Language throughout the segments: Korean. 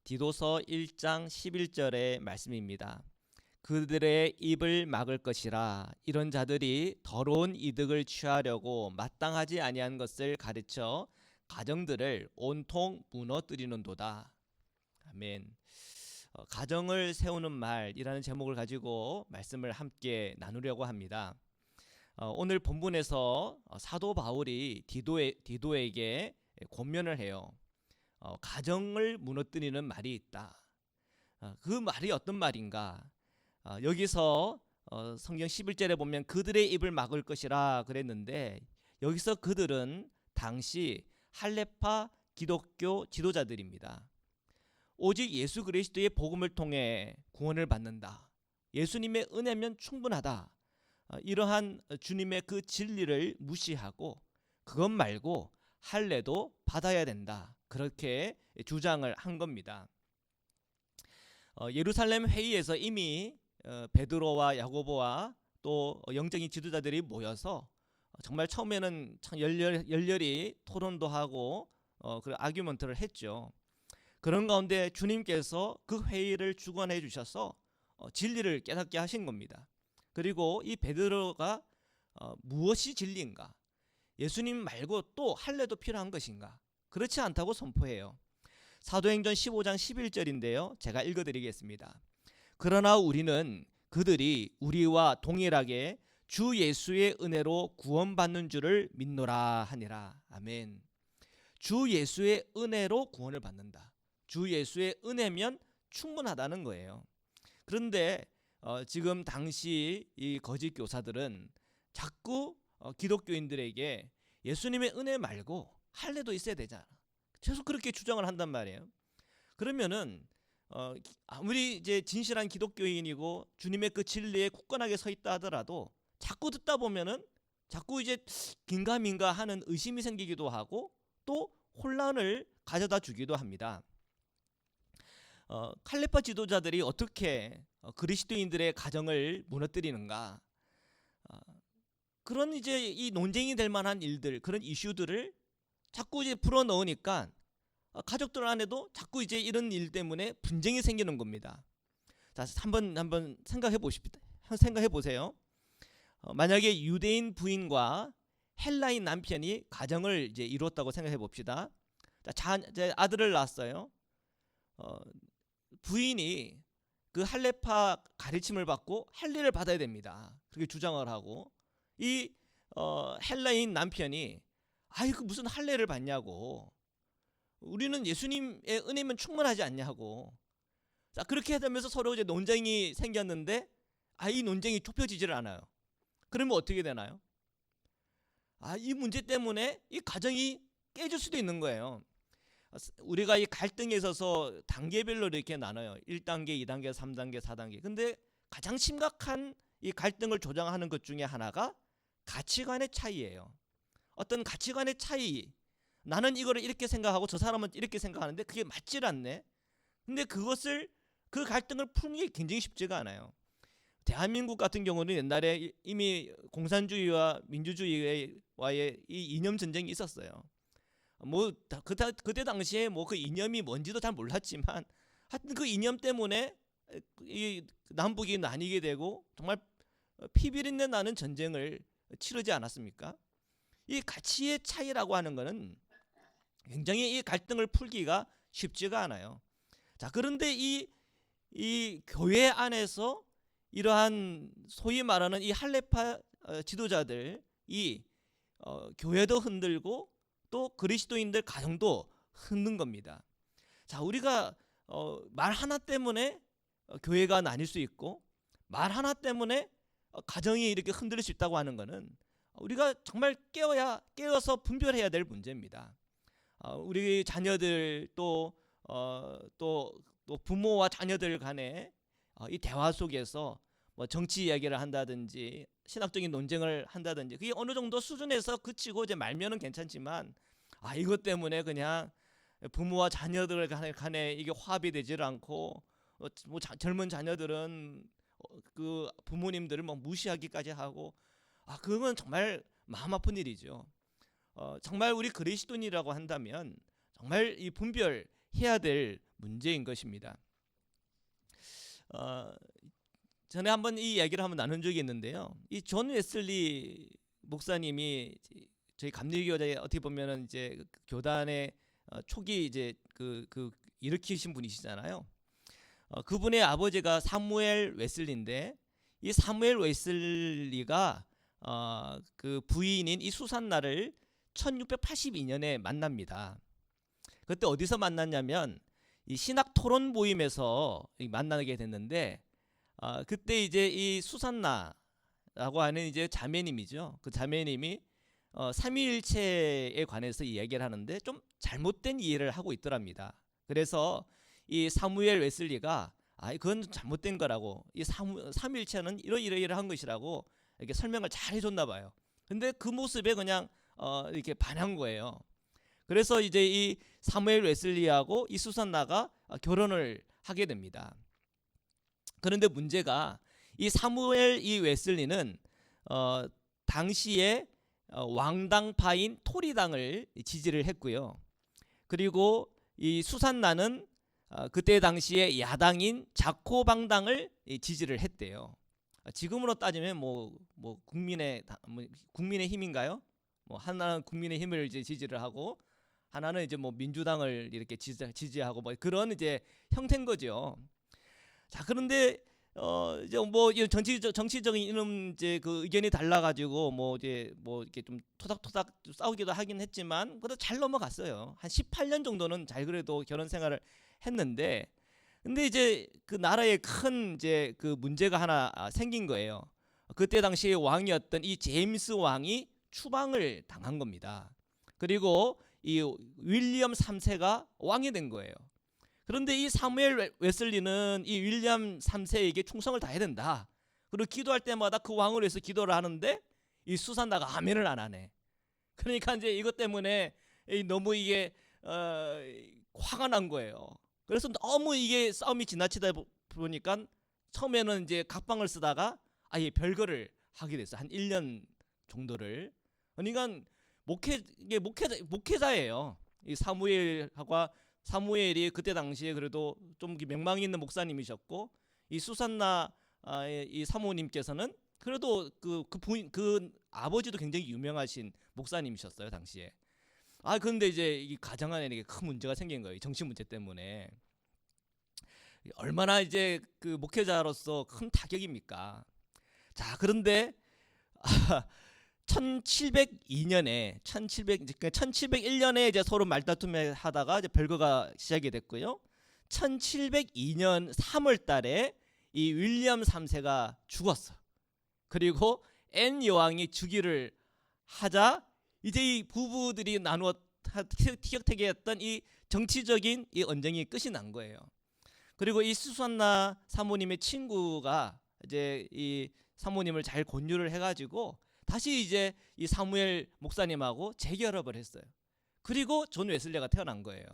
디도서 1장 11절의 말씀입니다. 그들의 입을 막을 것이라. 이런 자들이 더러운 이득을 취하려고 마땅하지 아니한 것을 가르쳐 가정들을 온통 무너뜨리는도다. 아멘. 가정을 세우는 말이라는 제목을 가지고 말씀을 함께 나누려고 합니다. 오늘 본문에서 사도 바울이 디도에게 권면을 해요. 가정을 무너뜨리는 말이 있다. 그 말이 어떤 말인가? 여기서 성경 11절에 보면 그들의 입을 막을 것이라 그랬는데, 여기서 그들은 당시 할레파 기독교 지도자들입니다. 오직 예수 그리스도의 복음을 통해 구원을 받는다. 예수님의 은혜면 충분하다. 이러한 주님의 그 진리를 무시하고 그것 말고 할례도 받아야 된다. 그렇게 주장을 한 겁니다. 예루살렘 회의에서 이미 베드로와 야고보와 또 영적인 지도자들이 모여서 정말 처음에는 참 열렬히 토론도 하고 그 아규먼트를 했죠. 그런 가운데 주님께서 그 회의를 주관해 주셔서 진리를 깨닫게 하신 겁니다. 그리고 이 베드로가 무엇이 진리인가? 예수님 말고 또 할례도 필요한 것인가? 그렇지 않다고 선포해요. 사도행전 15장 11절인데요. 제가 읽어드리겠습니다. 그러나 우리는 그들이 우리와 동일하게 주 예수의 은혜로 구원받는 줄을 믿노라 하니라. 아멘. 주 예수의 은혜로 구원을 받는다. 주 예수의 은혜면 충분하다는 거예요. 그런데 지금 당시 이 거짓 교사들은 자꾸 기독교인들에게 예수님의 은혜 말고 할례도 있어야 되잖아. 계속 그렇게 주장을 한단 말이에요. 그러면은 아무리 이제 진실한 기독교인이고 주님의 그 진리에 굳건하게 서 있다 하더라도 자꾸 듣다 보면은 자꾸 이제 긴가민가 하는 의심이 생기기도 하고 또 혼란을 가져다 주기도 합니다. 칼레파 지도자들이 어떻게 그리스도인들의 가정을 무너뜨리는가? 그런 이제 이 논쟁이 될 만한 일들, 그런 이슈들을 자꾸 이제 불어 넣으니까 가족들 안에도 자꾸 이제 이런 일 때문에 분쟁이 생기는 겁니다. 자, 한번 생각해 보세요. 만약에 유대인 부인과 헬라인 남편이 가정을 이제 이뤘다고 생각해 봅시다. 자, 아들을 낳았어요. 부인이 그 할례파 가르침을 받고 할례를 받아야 됩니다. 그렇게 주장을 하고, 이 헬라인 남편이 그 무슨 할례를 받냐고, 우리는 예수님의 은혜면 충분하지 않냐고. 자, 그렇게 되면서 서로 이제 논쟁이 생겼는데 이 논쟁이 좁혀지질 않아요. 그러면 어떻게 되나요? 이 문제 때문에 이 가정이 깨질 수도 있는 거예요. 우리가 이 갈등에 있어서 단계별로 이렇게 나눠요. 1단계, 2단계, 3단계, 4단계. 근데 가장 심각한 이 갈등을 조장하는 것 중에 하나가 가치관의 차이예요. 어떤 가치관의 차이, 나는 이거를 이렇게 생각하고 저 사람은 이렇게 생각하는데 그게 맞질 않네. 근데 그 갈등을 푸는 게 굉장히 쉽지가 않아요. 대한민국 같은 경우는 옛날에 이미 공산주의와 민주주의와의 이 이념 전쟁이 있었어요. 그때 당시에 그 이념이 뭔지도 잘 몰랐지만 하여튼 그 이념 때문에 이 남북이 나뉘게 되고 정말 피비린내 나는 전쟁을 치르지 않았습니까? 이 가치의 차이라고 하는 것은 굉장히 이 갈등을 풀기가 쉽지가 않아요. 자, 그런데 이 교회 안에서 이러한 소위 말하는 이 할레파 지도자들, 이 교회도 흔들고 또 그리스도인들 가정도 흔든 겁니다. 자, 우리가 말 하나 때문에 교회가 나뉠 수 있고 말 하나 때문에 가정이 이렇게 흔들릴 수 있다고 하는 것은 우리가 정말 깨어서 분별해야 될 문제입니다. 우리 자녀들 또 부모와 자녀들 간의 이 대화 속에서 뭐 정치 이야기를 한다든지 신학적인 논쟁을 한다든지 그게 어느 정도 수준에서 그치고 이제 말면은 괜찮지만 이것 때문에 그냥 부모와 자녀들 간에 이게 화합이 되질 않고 젊은 자녀들은 그 부모님들을 무시하기까지 하고 그건 정말 마음 아픈 일이죠. 정말 우리 그리스도인이라고 한다면 정말 이 분별해야 해야 될 문제인 것입니다. 전에 한번 이 이야기를 한번 나눈 적이 있는데요. 이 존 웨슬리 목사님이 저희 감리교회 어떻게 보면은 이제 교단의 초기 이제 그 일으키신 분이시잖아요. 그분의 아버지가 사무엘 웨슬리인데, 이 사무엘 웨슬리가 그 부인인 이 수산나를 1682년에 만납니다. 그때 어디서 만났냐면 이 신학 토론 모임에서 만나게 됐는데, 그때 이제 이 수산나라고 하는 이제 자매님이죠. 그 자매님이 삼위일체에 관해서 이야기를 하는데 좀 잘못된 이해를 하고 있더랍니다. 그래서 이 사무엘 웨슬리가 그건 잘못된 거라고, 이 삼위일체는 이러이러한 것이라고 이렇게 설명을 잘 해줬나 봐요. 근데 그 모습에 그냥 이렇게 반한 거예요. 그래서 이제 이 사무엘 웨슬리하고 이 수산나가 결혼을 하게 됩니다. 그런데 문제가 이 사무엘 이 웨슬리는 당시에 왕당파인 토리당을 지지를 했고요. 그리고 이 수산나는 그때 당시에 야당인 자코방당을 지지를 했대요. 지금으로 따지면 뭐 국민의 힘인가요? 뭐 하나는 국민의 힘을 이제 지지를 하고, 하나는 이제 뭐 민주당을 이렇게 지지하고 뭐 그런 이제 형태인 거죠. 자, 그런데 이제 뭐 정치적인 이런 이제 그 의견이 달라가지고 뭐 이렇게 좀 토닥토닥 싸우기도 하긴 했지만 그래도 잘 넘어갔어요. 한 18년 정도는 잘 그래도 결혼 생활을 했는데, 근데 이제 그 나라에 큰 이제 그 문제가 하나 생긴 거예요. 그때 당시에 왕이었던 이 제임스 왕이 추방을 당한 겁니다. 그리고 이 윌리엄 3세가 왕이 된 거예요. 그런데 이 사무엘 웨슬리는 이 윌리엄 3세에게 충성을 다해야 된다. 그리고 기도할 때마다 그 왕을 위해서 기도를 하는데 이 수산나가 아멘을 안 하네. 그러니까 이제 이것 때문에 너무 이게 화가 난 거예요. 그래서 너무 이게 싸움이 지나치다 보니까 처음에는 이제 각방을 쓰다가 아예 별거를 하게 됐어요. 한 1년 정도를. 그러니까 목회자예요. 이 사무엘이 그때 당시에 그래도 좀 명망 있는 목사님이셨고, 이 수산나 이 사모님께서는 그래도 그 아버지도 굉장히 유명하신 목사님이셨어요 당시에. 그런데 이제 이 가정 안에 이게 큰 문제가 생긴 거예요. 정치 문제 때문에. 얼마나 이제 그 목회자로서 큰 타격입니까? 자, 그런데 1701년에 이제 서로 말다툼을 하다가 이제 별거가 시작이 됐고요. 1702년 3월달에 이 윌리엄 3세가 죽었어. 그리고 앤 여왕이 즉위를 하자 이제 이 부부들이 나누어 티격태격했던 이 정치적인 이 언쟁이 끝이 난 거예요. 그리고 이 수산나 사모님의 친구가 이제 이 사모님을 잘 권유를 해가지고 다시 이제 이 사무엘 목사님하고 재결합을 했어요. 그리고 존 웨슬리가 태어난 거예요.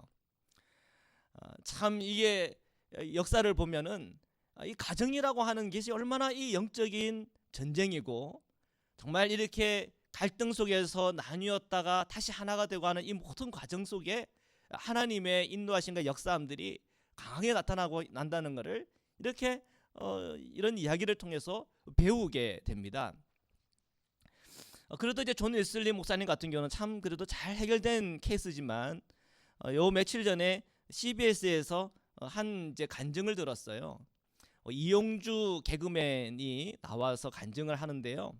참 이게 역사를 보면은 이 가정이라고 하는 것이 얼마나 이 영적인 전쟁이고, 정말 이렇게 갈등 속에서 나뉘었다가 다시 하나가 되고 하는 이 모든 과정 속에 하나님의 인도하심과 역사함들이 강하게 난다는 것을 이렇게 이런 이야기를 통해서 배우게 됩니다. 그래도 이제 존 웨슬리 목사님 같은 경우는 참 그래도 잘 해결된 케이스지만 요 며칠 전에 CBS에서 한 이제 간증을 들었어요. 이용주 개그맨이 나와서 간증을 하는데요.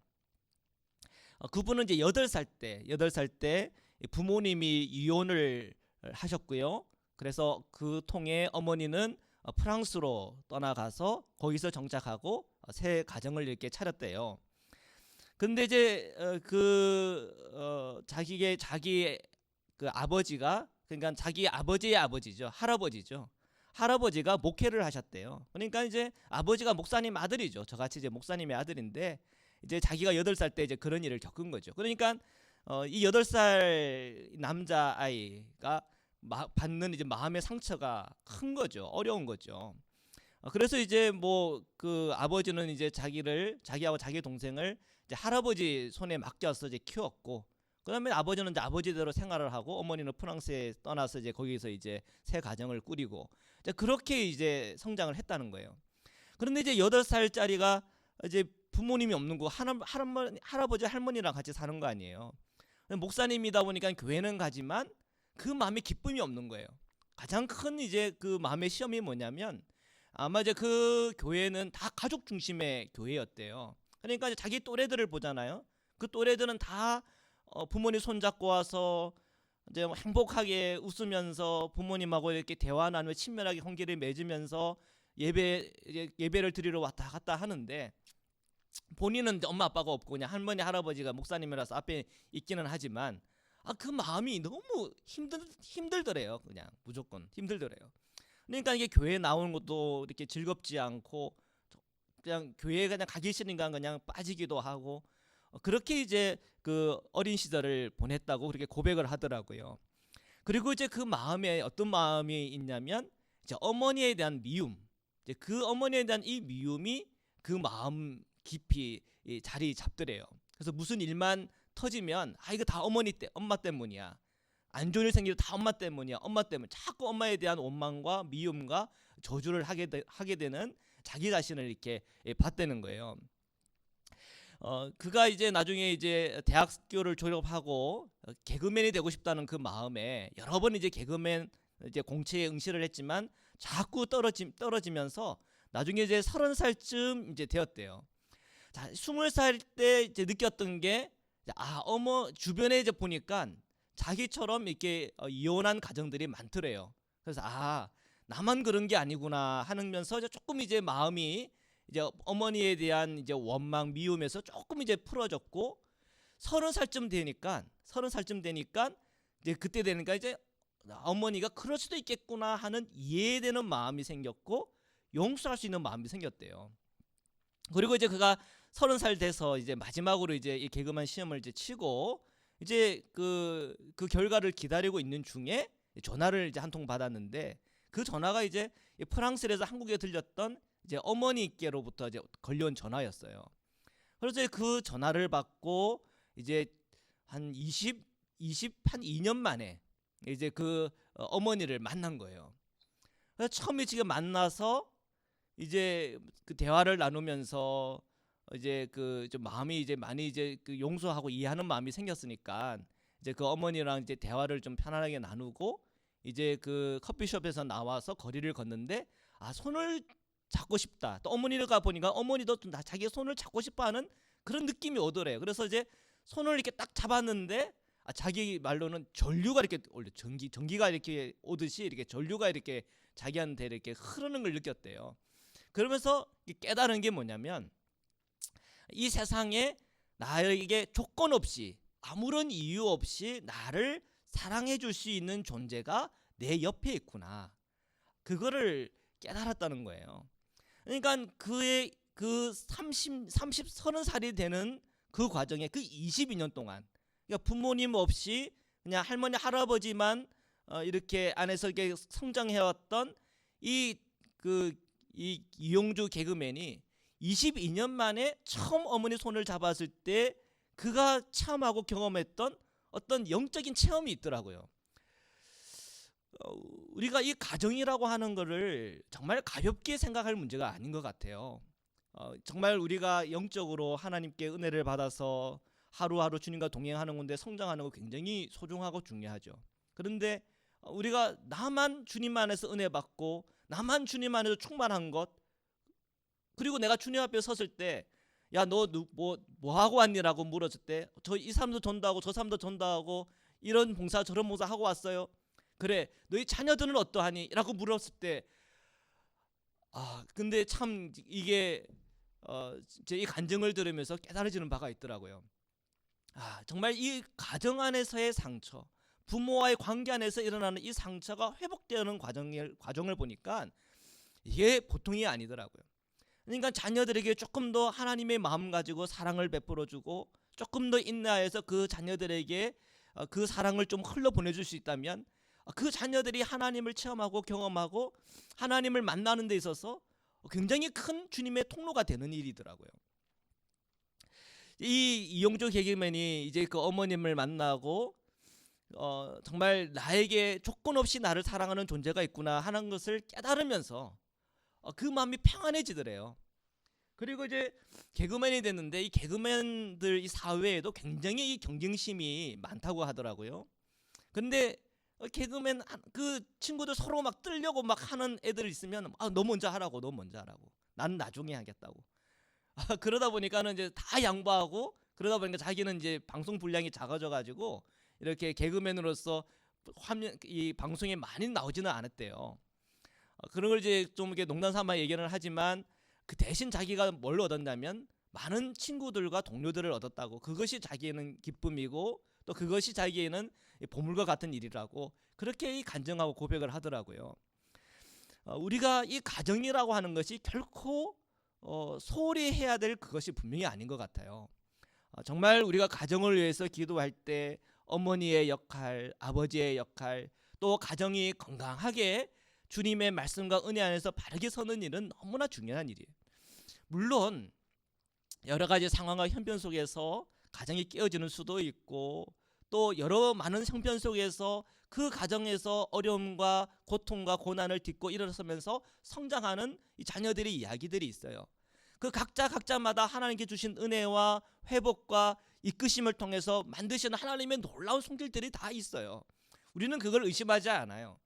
그분은 이제 8살 때 부모님이 이혼을 하셨고요. 그래서 그 통에 어머니는 프랑스로 떠나가서 거기서 정착하고 새 가정을 이렇게 차렸대요. 근데 이제 자기 그 아버지가, 그러니까 자기 아버지의 아버지죠, 할아버지가 목회를 하셨대요. 그러니까 이제 아버지가 목사님 아들이죠. 저같이 이제 목사님의 아들인데 이제 자기가 8살 때 이제 그런 일을 겪은 거죠. 그러니까 이 8살 남자 아이가 받는 이제 마음의 상처가 큰 거죠. 어려운 거죠. 그래서 이제 뭐 그 아버지는 이제 자기하고 자기 동생을 이제 할아버지 손에 맡겨서 이제 키웠고, 그다음에 아버지는 이제 아버지대로 생활을 하고 어머니는 프랑스에 떠나서 이제 거기서 이제 새 가정을 꾸리고 이제 그렇게 이제 성장을 했다는 거예요. 그런데 이제 8살짜리가 이제 부모님이 없는 거 할아버지 할머니랑 같이 사는 거 아니에요. 목사님이다 보니까 교회는 가지만 그 마음에 기쁨이 없는 거예요. 가장 큰 이제 그 마음의 시험이 뭐냐면 아마 이제 그 교회는 다 가족 중심의 교회였대요. 그러니까 이제 자기 또래들을 보잖아요. 그 또래들은 다 부모님 손잡고 와서 이제 행복하게 웃으면서 부모님하고 이렇게 대화 나누며 친밀하게 관계를 맺으면서 예배를 드리러 왔다 갔다 하는데 본인은 엄마 아빠가 없고 그냥 할머니 할아버지가 목사님이라서 앞에 있기는 하지만 그 마음이 너무 힘들더래요. 그냥 무조건 힘들더래요. 그러니까 이게 교회 나오는 것도 이렇게 즐겁지 않고 그냥 교회에 그냥 가기 싫으니까 그냥 빠지기도 하고 그렇게 이제 그 어린 시절을 보냈다고 그렇게 고백을 하더라고요. 그리고 이제 그 마음에 어떤 마음이 있냐면 이제 어머니에 대한 미움, 이제 그 어머니에 대한 이 미움이 그 마음 깊이 자리 잡더래요. 그래서 무슨 일만 터지면 이거 다 엄마 때문이야. 안 좋은 일 생기도 다 엄마 때문이야. 엄마 때문. 자꾸 엄마에 대한 원망과 미움과 저주를 하게 되는 자기 자신을 이렇게 봤다는 거예요. 그가 이제 나중에 이제 대학교를 졸업하고 개그맨이 되고 싶다는 그 마음에 여러 번 이제 개그맨 이제 공채에 응시를 했지만 자꾸 떨어지면서 나중에 이제 30살쯤 이제 되었대요. 자, 20살 때 이제 느꼈던 게 주변에 이제 보니까 자기처럼 이렇게 이혼한 가정들이 많더래요. 그래서 나만 그런 게 아니구나 하면서 조금 이제 마음이 이제 어머니에 대한 이제 원망 미움에서 조금 이제 풀어졌고 30살쯤 되니까 이제 그때 되니까 이제 어머니가 그럴 수도 있겠구나 하는 이해되는 마음이 생겼고 용서할 수 있는 마음이 생겼대요. 그리고 이제 그가 30살 돼서 이제 마지막으로 이제 이 개그맨 시험을 이제 치고 이제 그 결과를 기다리고 있는 중에 전화를 이제 한 통 받았는데 그 전화가 이제 프랑스에서 한국에 들렸던 이제 어머니께로부터 이제 걸려온 전화였어요. 그래서 그 전화를 받고 이제 한 2년 만에 이제 그 어머니를 만난 거예요. 그래서 처음에 지금 만나서 이제 그 대화를 나누면서 이제 그 좀 마음이 이제 많이 이제 그 용서하고 이해하는 마음이 생겼으니까 이제 그 어머니랑 이제 대화를 좀 편안하게 나누고 이제 그 커피숍에서 나와서 거리를 걷는데 손을 잡고 싶다. 또 어머니가 보니까 어머니도 좀 자기 손을 잡고 싶어하는 그런 느낌이 오더래요. 그래서 이제 손을 이렇게 딱 잡았는데 자기 말로는 전류가 이렇게 원래 전기가 이렇게 오듯이 이렇게 전류가 이렇게 자기한테 이렇게 흐르는 걸 느꼈대요. 그러면서 깨달은 게 뭐냐면 이 세상에 나에게 조건 없이 아무런 이유 없이 나를 사랑해 줄 수 있는 존재가 내 옆에 있구나. 그거를 깨달았다는 거예요. 그러니까 그의 그 30살이 되는 그 과정에 그 22년 동안 그러니까 부모님 없이 그냥 할머니 할아버지만 이렇게 안에서 이렇게 성장해왔던 이 이용주 개그맨이 22년 만에 처음 어머니 손을 잡았을 때 그가 체험하고 경험했던 어떤 영적인 체험이 있더라고요. 우리가 이 가정이라고 하는 거를 정말 가볍게 생각할 문제가 아닌 것 같아요. 정말 우리가 영적으로 하나님께 은혜를 받아서 하루하루 주님과 동행하는 건데 성장하는 거 굉장히 소중하고 중요하죠. 그런데 우리가 나만 주님 안에서 은혜 받고 나만 주님 안에서 충만한 것 그리고 내가 주님 앞에 섰을 때 야 너 뭐 하고 왔니라고 물었을 때 이 사람도 전도하고 저 사람도 전도하고 이런 봉사 저런 봉사 하고 왔어요. 그래 너희 자녀들은 어떠하니? 라고 물었을 때 근데 참 이게 제 이 간증을 들으면서 깨달아지는 바가 있더라고요. 정말 이 가정 안에서의 상처 부모와의 관계 안에서 일어나는 이 상처가 회복되는 과정을 보니까 이게 보통이 아니더라고요. 그러니까 자녀들에게 조금 더 하나님의 마음 가지고 사랑을 베풀어주고 조금 더 인내해서 그 자녀들에게 그 사랑을 좀 흘러보내줄 수 있다면 그 자녀들이 하나님을 체험하고 경험하고 하나님을 만나는 데 있어서 굉장히 큰 주님의 통로가 되는 일이더라고요. 이 이용조 개그맨이 이제 그 어머님을 만나고 정말 나에게 조건 없이 나를 사랑하는 존재가 있구나 하는 것을 깨달으면서 그 마음이 평안해지더래요. 그리고 이제 개그맨이 됐는데 이 개그맨들 이 사회에도 굉장히 이 경쟁심이 많다고 하더라고요. 근데 개그맨 그 친구들 서로 막 뜨려고 막 하는 애들 있으면 너 먼저 하라고, 너 먼저 하라고. 나는 나중에 하겠다고. 그러다 보니까는 이제 다 양보하고, 그러다 보니까 자기는 이제 방송 분량이 작아져 가지고 이렇게 개그맨으로서 화면 이 방송에 많이 나오지는 않았대요. 그런 걸 이제 좀 이렇게 농담 삼아 얘기를 하지만 그 대신 자기가 뭘 얻었냐면 많은 친구들과 동료들을 얻었다고. 그것이 자기에는 기쁨이고 또 그것이 자기에는 보물과 같은 일이라고 그렇게 간증하고 고백을 하더라고요. 우리가 이 가정이라고 하는 것이 결코 소홀히 해야 될 그것이 분명히 아닌 것 같아요. 정말 우리가 가정을 위해서 기도할 때 어머니의 역할, 아버지의 역할, 또 가정이 건강하게 주님의 말씀과 은혜 안에서 바르게 서는 일은 너무나 중요한 일이에요. 물론 여러 가지 상황과 형편 속에서 가정이 깨어지는 수도 있고 또 여러 많은 형편 속에서 그 가정에서 어려움과 고통과 고난을 딛고 일어서면서 성장하는 이 자녀들의 이야기들이 있어요. 그 각자마다 하나님께 주신 은혜와 회복과 이끄심을 통해서 만드시는 하나님의 놀라운 손길들이 다 있어요. 우리는 그걸 의심하지 않아요.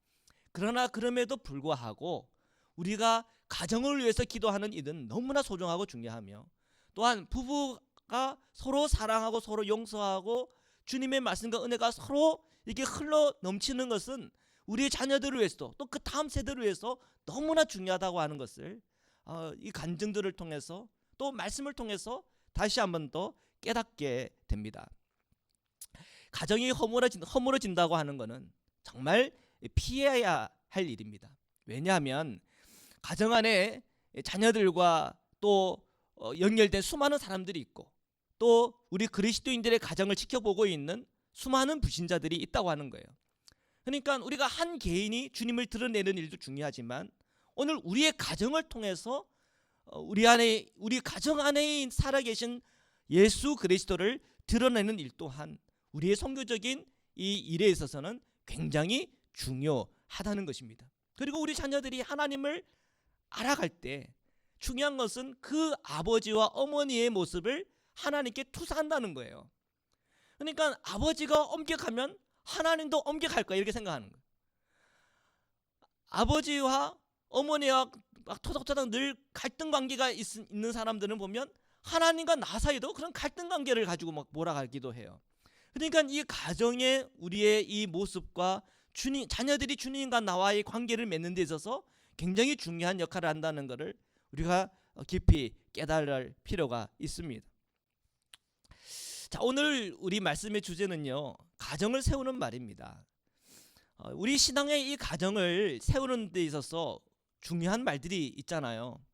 그러나 그럼에도 불구하고 우리가 가정을 위해서 기도하는 일은 너무나 소중하고 중요하며 또한 부부가 서로 사랑하고 서로 용서하고 주님의 말씀과 은혜가 서로 이렇게 흘러 넘치는 것은 우리 자녀들을 위해서도 또 그 다음 세대를 위해서 너무나 중요하다고 하는 것을 이 간증들을 통해서 또 말씀을 통해서 다시 한번 더 깨닫게 됩니다. 가정이 허물어진다고 하는 것은 정말 피해야 할 일입니다. 왜냐하면 가정 안에 자녀들과 또 연결된 수많은 사람들이 있고 또 우리 그리스도인들의 가정을 지켜보고 있는 수많은 불신자들이 있다고 하는 거예요. 그러니까 우리가 한 개인이 주님을 드러내는 일도 중요하지만 오늘 우리의 가정을 통해서 우리 가정 안에 살아계신 예수 그리스도를 드러내는 일 또한 우리의 선교적인 이 일에 있어서는 굉장히 중요하다는 것입니다. 그리고 우리 자녀들이 하나님을 알아갈 때 중요한 것은 그 아버지와 어머니의 모습을 하나님께 투사한다는 거예요. 그러니까 아버지가 엄격하면 하나님도 엄격할 거야 이렇게 생각하는 거예요. 아버지와 어머니와 막 토닥토닥 늘 갈등 관계가 있는 사람들은 보면 하나님과 나 사이도 그런 갈등 관계를 가지고 막 몰아가기도 해요. 그러니까 이 가정에 우리의 이 모습과 자녀들이 주님과 나와의 관계를 맺는 데 있어서 굉장히 중요한 역할을 한다는 것을 우리가 깊이 깨달을 필요가 있습니다. 자, 오늘 우리 말씀의 주제는요, 가정을 세우는 말입니다. 우리 신앙의 이 가정을 세우는 데 있어서 중요한 말들이 있잖아요.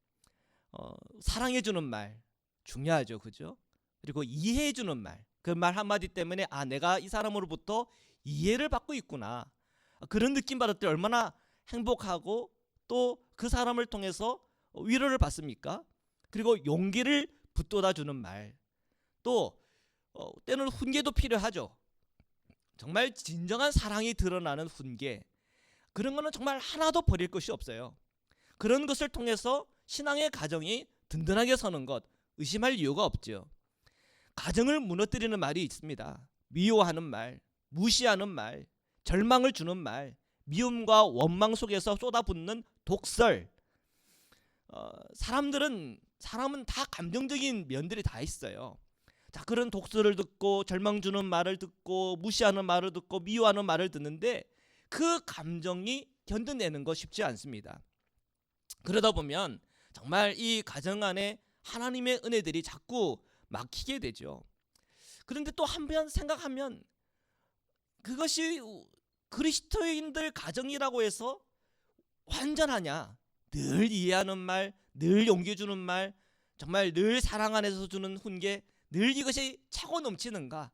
사랑해주는 말 중요하죠, 그죠? 그리고 이해해주는 말, 그 말 한마디 때문에 내가 이 사람으로부터 이해를 받고 있구나, 그런 느낌 받을 때 얼마나 행복하고 또 그 사람을 통해서 위로를 받습니까? 그리고 용기를 붙돋아주는 말, 또 때는 훈계도 필요하죠. 정말 진정한 사랑이 드러나는 훈계, 그런 거는 정말 하나도 버릴 것이 없어요. 그런 것을 통해서 신앙의 가정이 든든하게 서는 것 의심할 이유가 없죠. 가정을 무너뜨리는 말이 있습니다. 미워하는 말, 무시하는 말, 절망을 주는 말, 미움과 원망 속에서 쏟아붓는 독설. 사람은 다 감정적인 면들이 다 있어요. 자, 그런 독설을 듣고 절망 주는 말을 듣고 무시하는 말을 듣고 미워하는 말을 듣는데 그 감정이 견뎌내는 거 쉽지 않습니다. 그러다 보면 정말 이 가정 안에 하나님의 은혜들이 자꾸 막히게 되죠. 그런데 또 한편 생각하면 그것이 그리스도인들 가정이라고 해서 완전하냐? 늘 이해하는 말, 늘 용기 주는 말, 정말 늘 사랑 안에서 주는 훈계, 늘 이것이 차고 넘치는가?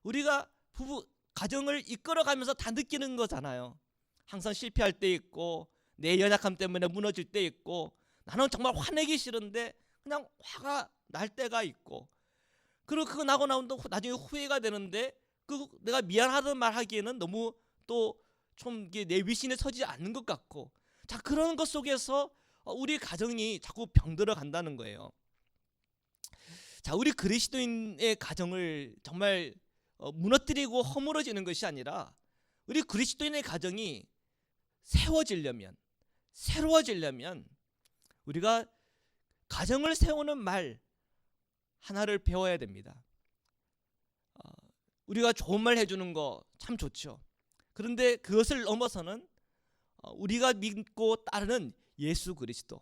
우리가 부부 가정을 이끌어가면서 다 느끼는 거잖아요. 항상 실패할 때 있고 내 연약함 때문에 무너질 때 있고 나는 정말 화내기 싫은데 그냥 화가 날 때가 있고, 그리고 그거 나고 나면 또 나중에 후회가 되는데 그 내가 미안하다는 말 하기에는 너무 또 좀 내 위신에 서지 않는 것 같고, 자 그런 것 속에서 우리 가정이 자꾸 병들어 간다는 거예요. 자, 우리 그리스도인의 가정을 정말 무너뜨리고 허물어지는 것이 아니라 우리 그리스도인의 가정이 세워지려면, 새로워지려면 우리가 가정을 세우는 말 하나를 배워야 됩니다. 우리가 좋은 말 해주는 거 참 좋죠. 그런데 그것을 넘어서는 우리가 믿고 따르는 예수 그리스도,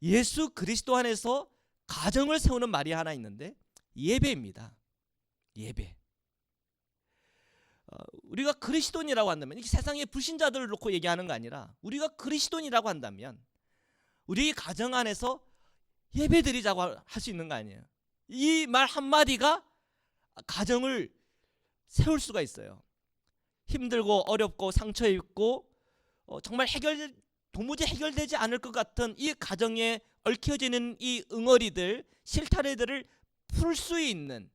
예수 그리스도 안에서 가정을 세우는 말이 하나 있는데 예배입니다. 예배. 우리가 그리스도인이라고 한다면, 세상의 불신자들을 놓고 얘기하는 거 아니라 우리가 그리스도인이라고 한다면 우리 가정 안에서 예배드리자고 할 수 있는 거 아니에요. 이 말 한마디가 가정을 세울 수가 있어요. 힘들고 어렵고 상처 입고 정말 도무지 해결되지 않을 것 같은 이 가정에 얽혀지는 이 응어리들, 실타래들을 풀 수 있는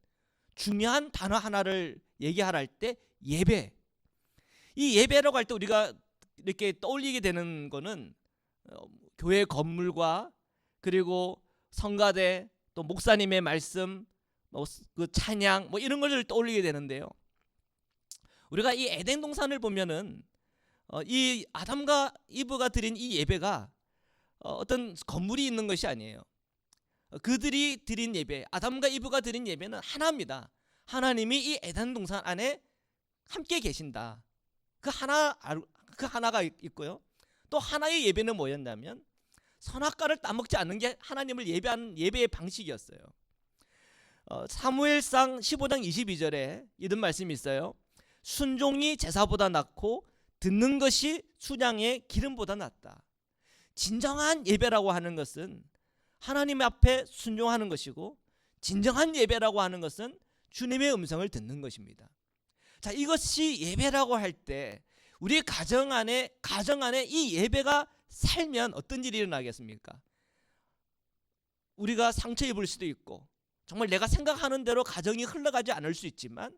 중요한 단어 하나를 얘기하라 할 때 예배. 이 예배라고 할 때 우리가 이렇게 떠올리게 되는 거는 교회 건물과 그리고 성가대, 또 목사님의 말씀, 그 찬양 이런 것을 떠올리게 되는데요. 우리가 이 에덴 동산을 보면은 이 아담과 이브가 드린 이 예배가 어떤 건물이 있는 것이 아니에요. 그들이 드린 예배, 아담과 이브가 드린 예배는 하나입니다. 하나님이 이 에덴 동산 안에 함께 계신다. 그 하나가 있고요. 또 하나의 예배는 뭐였냐면 선악과를 따먹지 않는 게 하나님을 예배하는 예배의 방식이었어요. 사무엘상 15장 22절에 이런 말씀이 있어요. 순종이 제사보다 낫고 듣는 것이 순양의 기름보다 낫다. 진정한 예배라고 하는 것은 하나님 앞에 순종하는 것이고, 진정한 예배라고 하는 것은 주님의 음성을 듣는 것입니다. 자, 이것이 예배라고 할 때 우리 가정 안에 이 예배가 살면 어떤 일이 일어나겠습니까? 우리가 상처 입을 수도 있고 정말 내가 생각하는 대로 가정이 흘러가지 않을 수 있지만,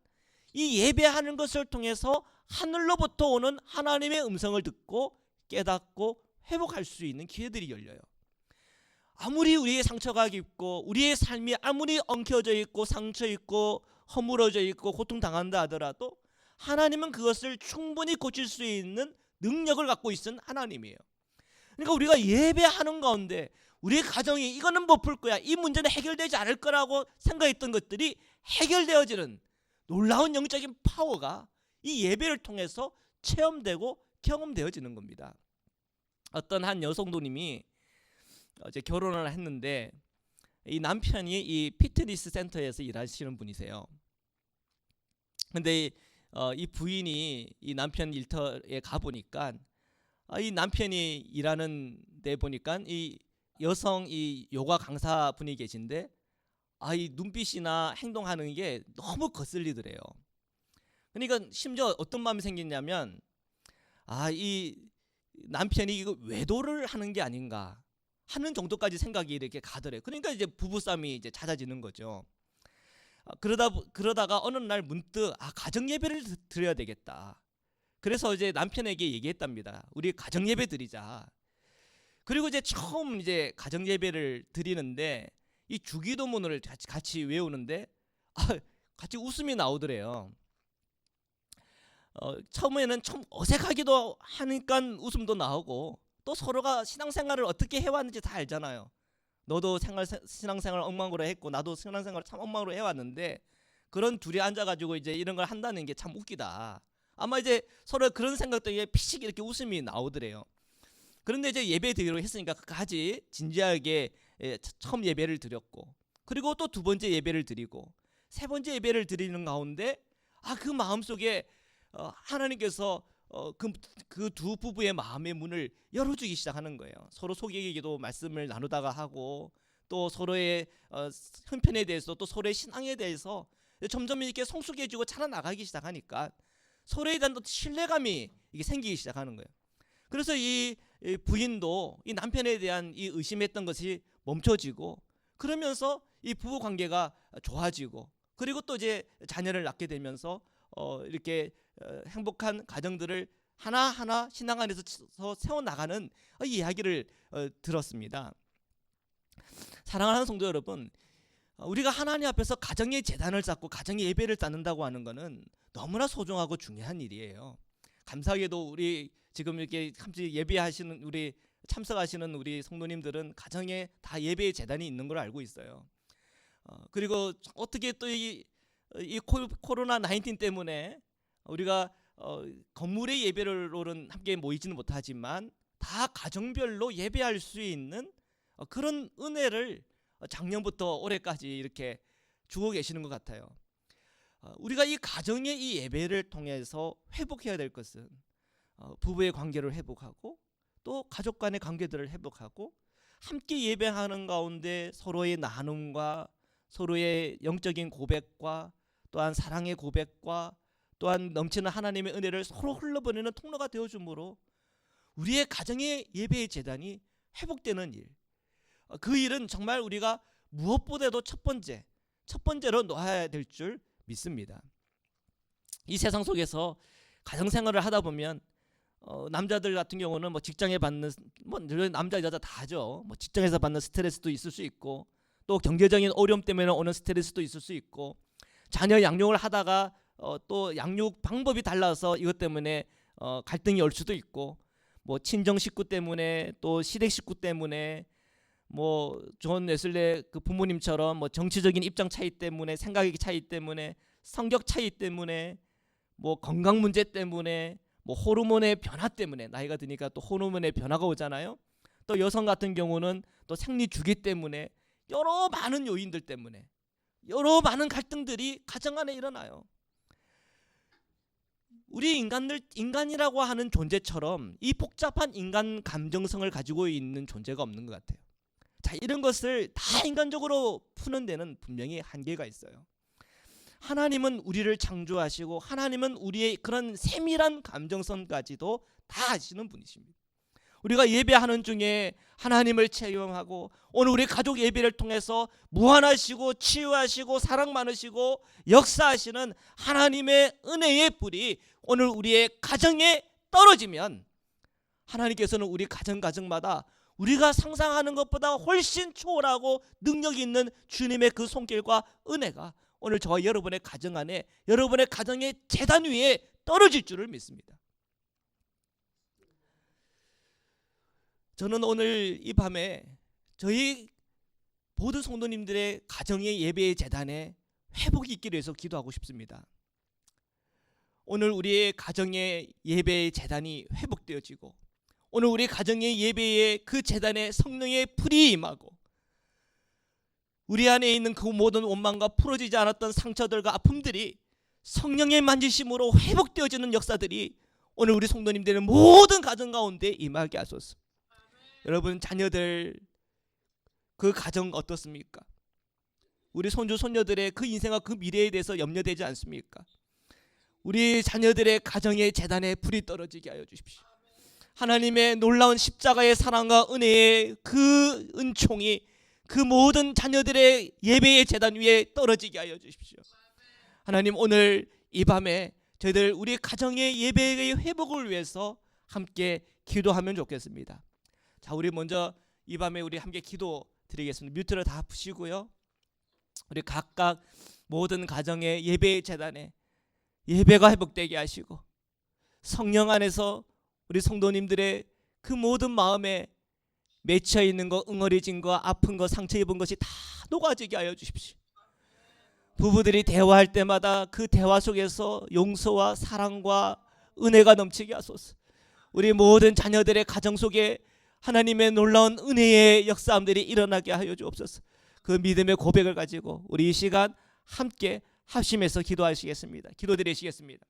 이 예배하는 것을 통해서 하늘로부터 오는 하나님의 음성을 듣고 깨닫고 회복할 수 있는 기회들이 열려요. 아무리 우리의 상처가 깊고 우리의 삶이 아무리 엉켜져 있고 상처 있고 허물어져 있고 고통당한다 하더라도 하나님은 그것을 충분히 고칠 수 있는 능력을 갖고 있는 하나님이에요. 그러니까 우리가 예배하는 가운데 우리의 가정이 이거는 못 풀 거야, 이 문제는 해결되지 않을 거라고 생각했던 것들이 해결되어지는 놀라운 영적인 파워가 이 예배를 통해서 체험되고 경험되어지는 겁니다. 어떤 한 여성도님이 이제 결혼을 했는데 이 남편이 이 피트니스 센터에서 일하시는 분이세요. 근데 이 부인이 이 남편 일터에 가보니까 이 남편이 일하는 데 보니까 이 여성 이 요가 강사 분이 계신데 이 눈빛이나 행동하는 게 너무 거슬리더래요. 그러니까 심지어 어떤 마음이 생겼냐면 이 남편이 이거 외도를 하는 게 아닌가 하는 정도까지 생각이 이렇게 가더래요. 그러니까 이제 부부싸움이 이제 잦아지는 거죠. 그러다가 어느 날 문득 가정 예배를 드려야 되겠다. 그래서 이제 남편에게 얘기했답니다. 우리 가정 예배 드리자. 그리고 이제 처음 이제 가정 예배를 드리는데 이 주기도문을 같이 외우는데 같이 웃음이 나오더래요. 처음에는 좀 어색하기도 하니까 웃음도 나오고, 또 서로가 신앙생활을 어떻게 해왔는지 다 알잖아요. 너도 신앙생활 엉망으로 했고 나도 신앙생활을 참 엉망으로 해왔는데 그런 둘이 앉아가지고 이제 이런 걸 한다는 게 참 웃기다. 아마 이제 서로 그런 생각도 피식 이렇게 웃음이 나오더래요. 그런데 이제 예배 드리기로 했으니까 끝까지 진지하게 처음 예배를 드렸고, 그리고 또 두 번째 예배를 드리고 세 번째 예배를 드리는 가운데 그 마음속에 하나님께서 그 두 부부의 마음의 문을 열어주기 시작하는 거예요. 서로 속에기도 말씀을 나누다가 하고, 또 서로의 형편에 대해서 또 서로의 신앙에 대해서 점점 이렇게 성숙해지고 자라나가기 시작하니까 서로에 대한 신뢰감이 이게 생기기 시작하는 거예요. 그래서 이 부인도 이 남편에 대한 이 의심했던 것이 멈춰지고, 그러면서 이 부부 관계가 좋아지고, 그리고 또 이제 자녀를 낳게 되면서 이렇게 행복한 가정들을 하나하나 신앙 안에서 세워나가는 이야기를 들었습니다. 사랑하는 성도 여러분, 우리가 하나님 앞에서 가정의 재단을 쌓고 가정의 예배를 쌓는다고 하는 것은 너무나 소중하고 중요한 일이에요. 감사하게도 우리 지금 이렇게 함께 예배하시는 우리 참석하시는 우리 성도님들은 가정에 다 예배의 재단이 있는 걸 알고 있어요. 그리고 어떻게 또 이 코로나 19 때문에 우리가 건물의 예배로는 함께 모이지는 못하지만 다 가정별로 예배할 수 있는 그런 은혜를 작년부터 올해까지 이렇게 주고 계시는 것 같아요. 우리가 이 가정의 이 예배를 통해서 회복해야 될 것은 부부의 관계를 회복하고 또 가족 간의 관계들을 회복하고 함께 예배하는 가운데 서로의 나눔과 서로의 영적인 고백과 또한 사랑의 고백과 또한 넘치는 하나님의 은혜를 서로 흘러보내는 통로가 되어주므로 우리의 가정의 예배의 재단이 회복되는 일, 그 일은 정말 우리가 무엇보다도 첫 번째로 놓아야 될 줄 믿습니다. 이 세상 속에서 가정생활을 하다 보면 남자들 같은 경우는 뭐 직장에 받는 남자 여자 다 하죠. 뭐 직장에서 받는 스트레스도 있을 수 있고 또 경제적인 어려움 때문에 오는 스트레스도 있을 수 있고 자녀 양육을 하다가 또 양육 방법이 달라서 이것 때문에 갈등이 올 수도 있고 뭐 친정 식구 때문에 또 시댁 식구 때문에 뭐 존 웨슬레 그 부모님처럼 뭐 정치적인 입장 차이 때문에 생각의 차이 때문에 성격 차이 때문에 뭐 건강 문제 때문에 뭐 호르몬의 변화 때문에 나이가 드니까 또 호르몬의 변화가 오잖아요. 또 여성 같은 경우는 또 생리 주기 때문에 여러 많은 요인들 때문에 여러 많은 갈등들이 가정 안에 일어나요. 우리 인간이라고 하는 존재처럼 이 복잡한 인간 감정성을 가지고 있는 존재가 없는 것 같아요. 자, 이런 것을 다 인간적으로 푸는 데는 분명히 한계가 있어요. 하나님은 우리를 창조하시고 하나님은 우리의 그런 세밀한 감정성까지도 다 아시는 분이십니다. 우리가 예배하는 중에 하나님을 체험하고 오늘 우리 가족 예배를 통해서 무한하시고 치유하시고 사랑 많으시고 역사하시는 하나님의 은혜의 불이 오늘 우리의 가정에 떨어지면 하나님께서는 우리 가정마다 우리가 상상하는 것보다 훨씬 초월하고 능력 있는 주님의 그 손길과 은혜가 오늘 저와 여러분의 가정 안에 여러분의 가정의 재단 위에 떨어질 줄을 믿습니다. 저는 오늘 이 밤에 저희 모든 성도님들의 가정의 예배의 재단에 회복이 있기를 위해서 기도하고 싶습니다. 오늘 우리의 가정의 예배의 재단이 회복되어지고 오늘 우리 가정의 예배의 그 재단에 성령의 불이 임하고 우리 안에 있는 그 모든 원망과 풀어지지 않았던 상처들과 아픔들이 성령의 만지심으로 회복되어지는 역사들이 오늘 우리 성도님들의 모든 가정 가운데 임하게 하소서. 여러분 자녀들 그 가정 어떻습니까? 우리 손주 손녀들의 그 인생과 그 미래에 대해서 염려되지 않습니까? 우리 자녀들의 가정의 재단에 불이 떨어지게 하여 주십시오. 하나님의 놀라운 십자가의 사랑과 은혜의 그 은총이 그 모든 자녀들의 예배의 재단 위에 떨어지게 하여 주십시오. 하나님 오늘 이 밤에 저희들 우리 가정의 예배의 회복을 위해서 함께 기도하면 좋겠습니다. 자, 우리 먼저 이 밤에 우리 함께 기도 드리겠습니다. 뮤트를 다 푸시고요. 우리 각각 모든 가정의 예배의 재단에 예배가 회복되게 하시고 성령 안에서 우리 성도님들의 그 모든 마음에 맺혀 있는 거, 응어리진 거, 아픈 거, 상처 입은 것이 다 녹아지게 하여 주십시오. 부부들이 대화할 때마다 그 대화 속에서 용서와 사랑과 은혜가 넘치게 하소서. 우리 모든 자녀들의 가정 속에 하나님의 놀라운 은혜의 역사함들이 일어나게 하여 주옵소서. 그 믿음의 고백을 가지고 우리 이 시간 함께 합심해서 기도하시겠습니다. 기도드리시겠습니다.